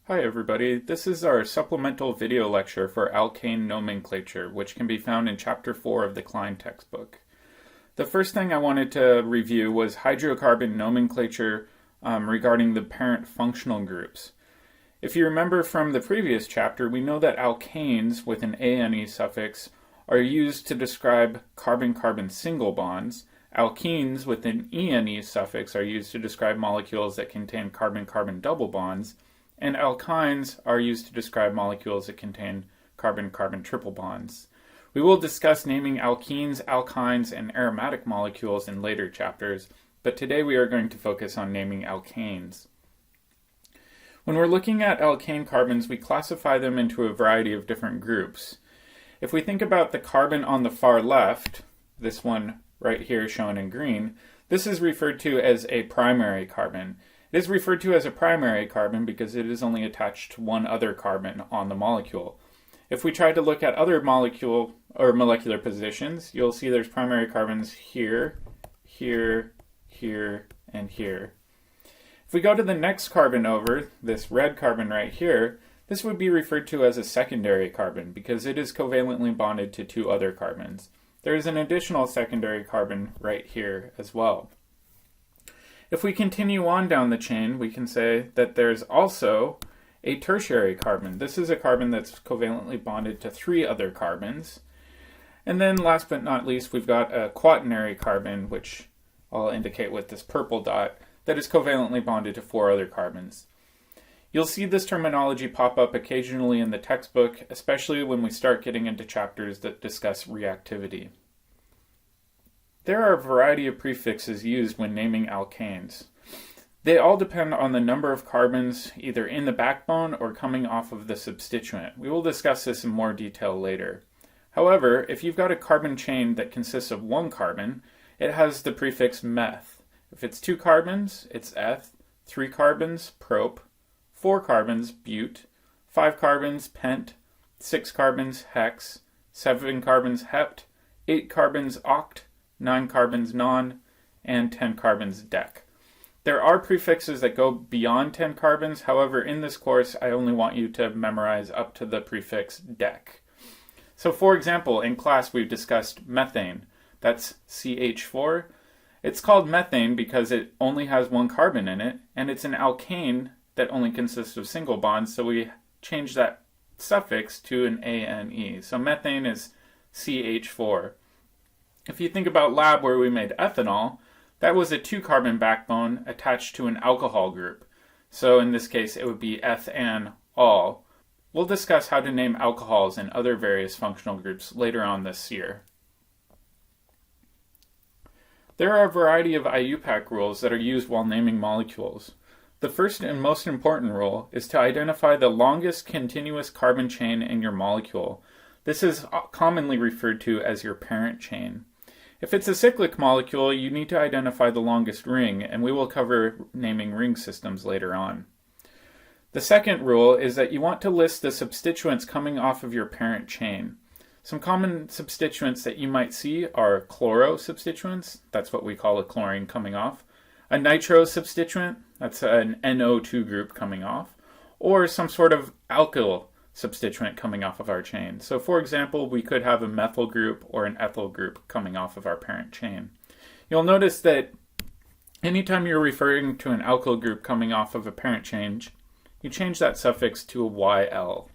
Hi everybody, this is our supplemental video lecture for Alkane Nomenclature, which can be found in Chapter 4 of the Klein textbook. The first thing I wanted to review was hydrocarbon nomenclature regarding the parent functional groups. If you remember from the previous chapter, we know that alkanes with an ane suffix are used to describe carbon-carbon single bonds. Alkenes with an ene suffix are used to describe molecules that contain carbon-carbon double bonds. And alkynes are used to describe molecules that contain carbon-carbon triple bonds. We will discuss naming alkenes, alkynes, and aromatic molecules in later chapters, but today we are going to focus on naming alkanes. When we're looking at alkane carbons, we classify them into a variety of different groups. If we think about the carbon on the far left, this one right here shown in green, this is referred to as a primary carbon. It is referred to as a primary carbon because it is only attached to one other carbon on the molecule. If we try to look at other molecule or molecular positions, you'll see there's primary carbons here, here, here, and here. If we go to the next carbon over, this red carbon right here, this would be referred to as a secondary carbon because it is covalently bonded to two other carbons. There is an additional secondary carbon right here as well. If we continue on down the chain, we can say that there's also a tertiary carbon. This is a carbon that's covalently bonded to three other carbons. And then last but not least, we've got a quaternary carbon, which I'll indicate with this purple dot, that is covalently bonded to four other carbons. You'll see this terminology pop up occasionally in the textbook, especially when we start getting into chapters that discuss reactivity. There are a variety of prefixes used when naming alkanes. They all depend on the number of carbons either in the backbone or coming off of the substituent. We will discuss this in more detail later. However, if you've got a carbon chain that consists of one carbon, it has the prefix meth. If it's two carbons, it's eth, three carbons, prop, four carbons, bute, five carbons, pent, six carbons, hex, seven carbons, hept, eight carbons, oct, 9 carbons non, and 10 carbons dec. There are prefixes that go beyond 10 carbons, however in this course I only want you to memorize up to the prefix dec. So for example, in class we've discussed methane, that's CH4. It's called methane because it only has one carbon in it, and it's an alkane that only consists of single bonds, so we change that suffix to an ane. So methane is CH4. If you think about lab where we made ethanol, that was a two-carbon backbone attached to an alcohol group. So in this case, it would be ethanol. We'll discuss how to name alcohols and other various functional groups later on this year. There are a variety of IUPAC rules that are used while naming molecules. The first and most important rule is to identify the longest continuous carbon chain in your molecule. This is commonly referred to as your parent chain. If it's a cyclic molecule, you need to identify the longest ring, and we will cover naming ring systems later on. The second rule is that you want to list the substituents coming off of your parent chain. Some common substituents that you might see are chloro substituents, that's what we call a chlorine coming off, a nitro substituent, that's an NO2 group coming off, or some sort of alkyl substituent coming off of our chain. So for example, we could have a methyl group or an ethyl group coming off of our parent chain. You'll notice that anytime you're referring to an alkyl group coming off of a parent chain, you change that suffix to a YL.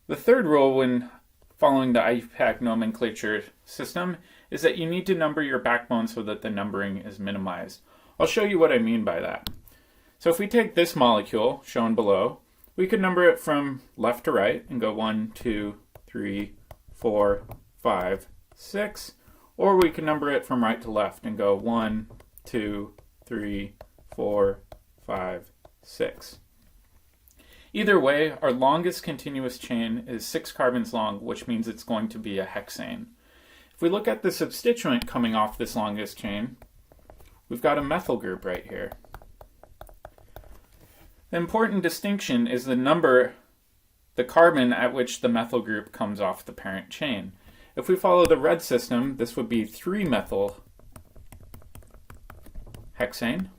The third rule when following the IUPAC nomenclature system is that you need to number your backbone so that the numbering is minimized. I'll show you what I mean by that. So if we take this molecule shown below, we could number it from left to right and go 1, 2, 3, 4, 5, 6. Or we can number it from right to left and go 1, 2, 3, 4, 5, 6. Either way, our longest continuous chain is 6 carbons long, which means it's going to be a hexane. If we look at the substituent coming off this longest chain, we've got a methyl group right here. The important distinction is the carbon at which the methyl group comes off the parent chain. If we follow the red system, this would be 3-methyl hexane.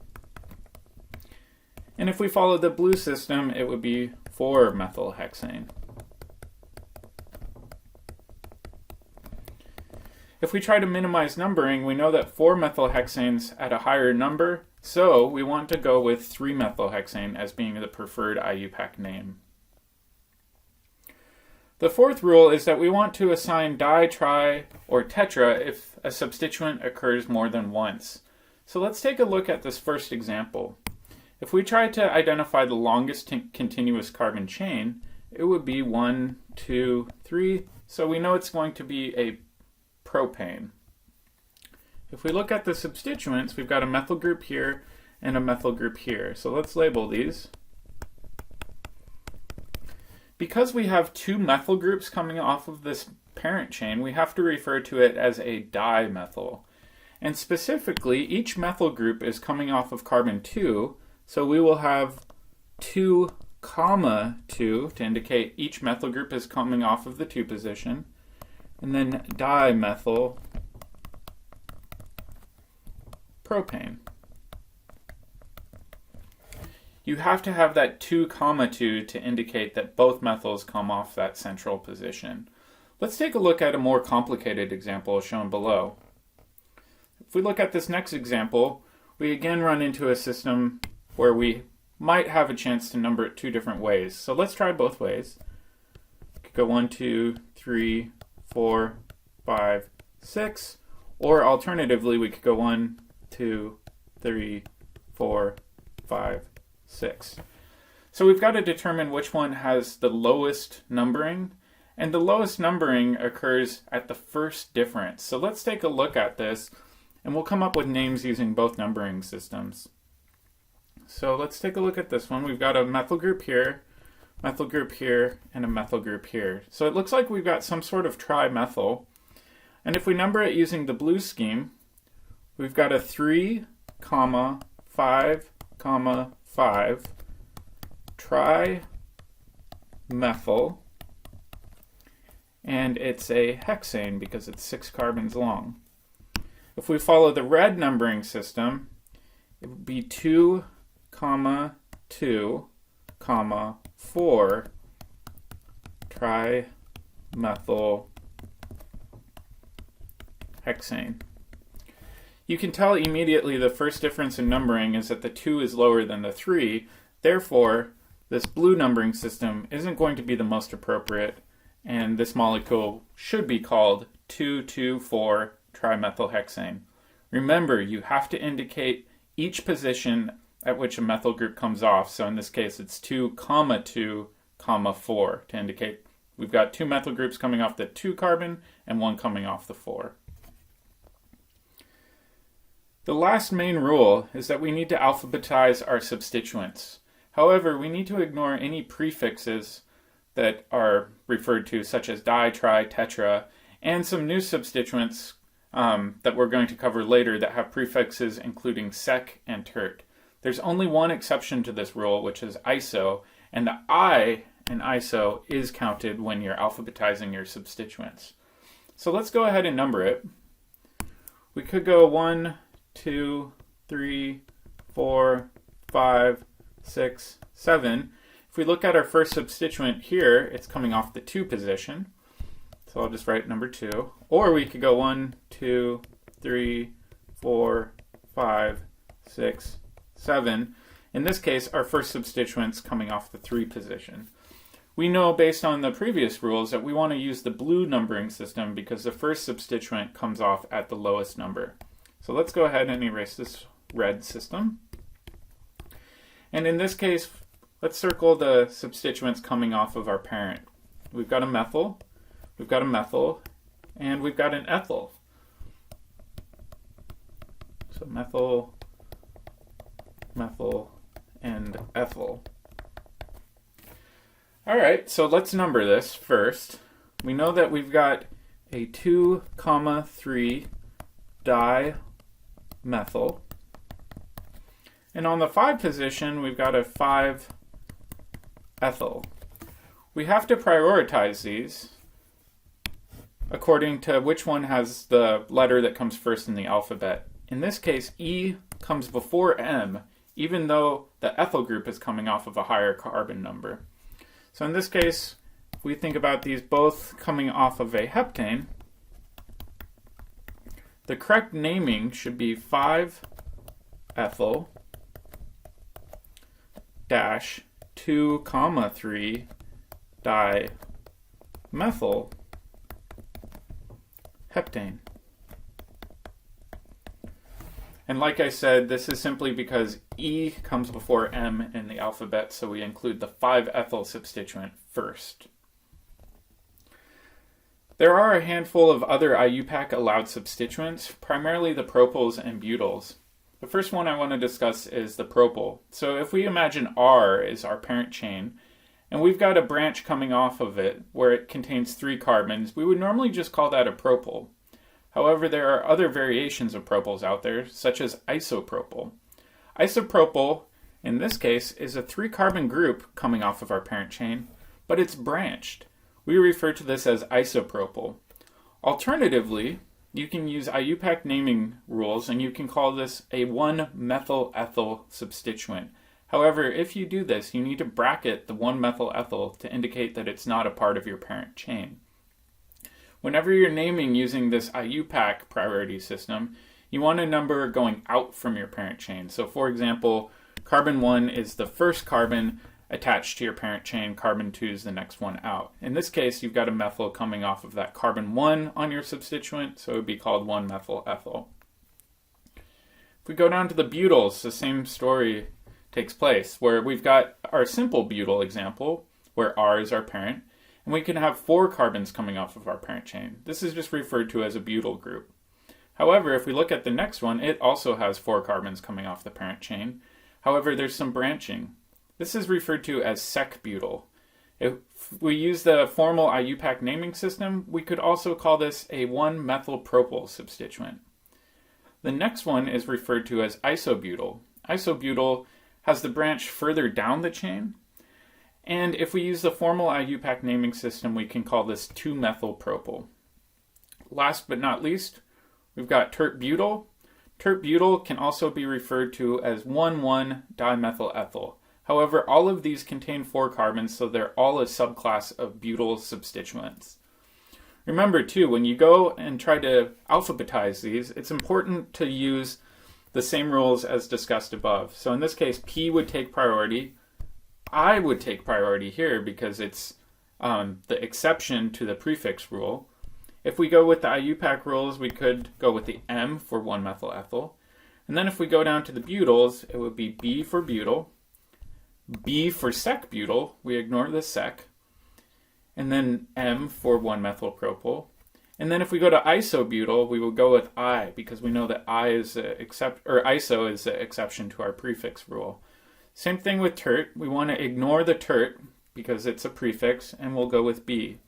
And if we follow the blue system, it would be 4-methylhexane. If we try to minimize numbering, we know that 4-methylhexane's at a higher number, so we want to go with 3-methylhexane as being the preferred IUPAC name. The fourth rule is that we want to assign di, tri, or tetra if a substituent occurs more than once. So let's take a look at this first example. If we try to identify the longest continuous carbon chain, it would be 1, 2, 3, so we know it's going to be a propane. If we look at the substituents, we've got a methyl group here and a methyl group here. So let's label these. Because we have two methyl groups coming off of this parent chain, we have to refer to it as a dimethyl. And specifically, each methyl group is coming off of carbon 2, so we will have 2, 2 to indicate each methyl group is coming off of the 2 position, and then dimethyl propane. You have to have that 2, 2 to indicate that both methyls come off that central position. Let's take a look at a more complicated example shown below. If we look at this next example, we again run into a system where we might have a chance to number it 2 different ways. So let's try both ways. We could go 1, 2, 3, 4, 5, 6, or alternatively we could go 1, 2, 3, 4, 5, 6. So we've got to determine which one has the lowest numbering, and the lowest numbering occurs at the first difference. So let's take a look at this, and we'll come up with names using both numbering systems. So let's take a look at this one. We've got a methyl group here, and a methyl group here. So it looks like we've got some sort of trimethyl, and if we number it using the blue scheme, we've got a 3, 5, 5 trimethyl, and it's a hexane because it's 6 carbons long. If we follow the red numbering system, it would be 2, 2, 4 trimethyl hexane. You can tell immediately the first difference in numbering is that the 2 is lower than the 3. Therefore, this blue numbering system isn't going to be the most appropriate, and this molecule should be called 2,2,4 trimethylhexane. Remember, you have to indicate each position at which a methyl group comes off. So in this case, it's 2, 2, 4 to indicate we've got 2 methyl groups coming off the 2 carbon and 1 coming off the 4. The last main rule is that we need to alphabetize our substituents. However, we need to ignore any prefixes that are referred to, such as di, tri, tetra, and some new substituents that we're going to cover later that have prefixes including sec and tert. There's only one exception to this rule, which is iso, and the I in iso is counted when you're alphabetizing your substituents. So let's go ahead and number it. We could go 1, 2, 3, 4, 5, 6, 7. If we look at our first substituent here, it's coming off the 2 position. So I'll just write number 2. Or we could go 1, 2, 3, 4, 5, 6, 7. In this case, our first substituent's coming off the 3 position. We know based on the previous rules that we want to use the blue numbering system because the first substituent comes off at the lowest number. So let's go ahead and erase this red system. And in this case, let's circle the substituents coming off of our parent. We've got a methyl, we've got a methyl, and we've got an ethyl. So methyl, methyl, and ethyl. All right, so let's number this first. We know that we've got a 2, 3 dimethyl. And on the 5 position, we've got a 5 ethyl. We have to prioritize these according to which one has the letter that comes first in the alphabet. In this case, E comes before M. even though the ethyl group is coming off of a higher carbon number. So in this case, if we think about these both coming off of a heptane, the correct naming should be 5-ethyl dash 2,3 dimethyl heptane. And like I said, this is simply because E comes before M in the alphabet, so we include the 5-ethyl substituent first. There are a handful of other IUPAC allowed substituents, primarily the propyls and butyls. The first one I want to discuss is the propyl. So if we imagine R is our parent chain, and we've got a branch coming off of it where it contains 3 carbons, we would normally just call that a propyl. However, there are other variations of propyls out there, such as isopropyl. Isopropyl, in this case, is a 3-carbon group coming off of our parent chain, but it's branched. We refer to this as isopropyl. Alternatively, you can use IUPAC naming rules and you can call this a 1-methyl-ethyl substituent. However, if you do this, you need to bracket the 1-methyl-ethyl to indicate that it's not a part of your parent chain. Whenever you're naming using this IUPAC priority system, you want a number going out from your parent chain. So for example, carbon 1 is the first carbon attached to your parent chain, carbon 2 is the next one out. In this case, you've got a methyl coming off of that carbon 1 on your substituent, so it would be called 1-methyl-ethyl. If we go down to the butyls, the same story takes place, where we've got our simple butyl example, where R is our parent, and we can have 4 carbons coming off of our parent chain. This is just referred to as a butyl group. However, if we look at the next one, it also has 4 carbons coming off the parent chain. However, there's some branching. This is referred to as sec-butyl. If we use the formal IUPAC naming system, we could also call this a 1-methyl-propyl substituent. The next one is referred to as isobutyl. Isobutyl has the branch further down the chain, and if we use the formal IUPAC naming system, we can call this 2-methyl-propyl. Last but not least, we've got tert-butyl. Tert-butyl can also be referred to as 1,1-dimethyl-ethyl. However, all of these contain 4 carbons, so they're all a subclass of butyl substituents. Remember too, when you go and try to alphabetize these, it's important to use the same rules as discussed above. So in this case, P would take priority. I would take priority here because it's the exception to the prefix rule. If we go with the IUPAC rules, we could go with the M for 1-methyl-ethyl. And then if we go down to the butyls, it would be B for butyl, B for sec-butyl, we ignore the sec, and then M for 1-methyl-propyl. And then if we go to isobutyl, we will go with I, because we know that iso is the exception to our prefix rule. Same thing with tert. We want to ignore the tert because it's a prefix, and we'll go with B.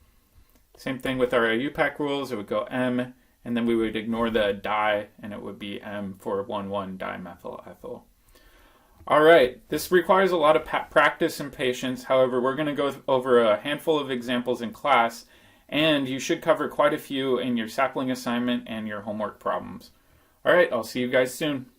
Same thing with our IUPAC rules. It would go M, and then we would ignore the di, and it would be M for 1,1-dimethyl-ethyl. All right, this requires a lot of practice and patience. However, we're going to go over a handful of examples in class, and you should cover quite a few in your sapling assignment and your homework problems. All right, I'll see you guys soon.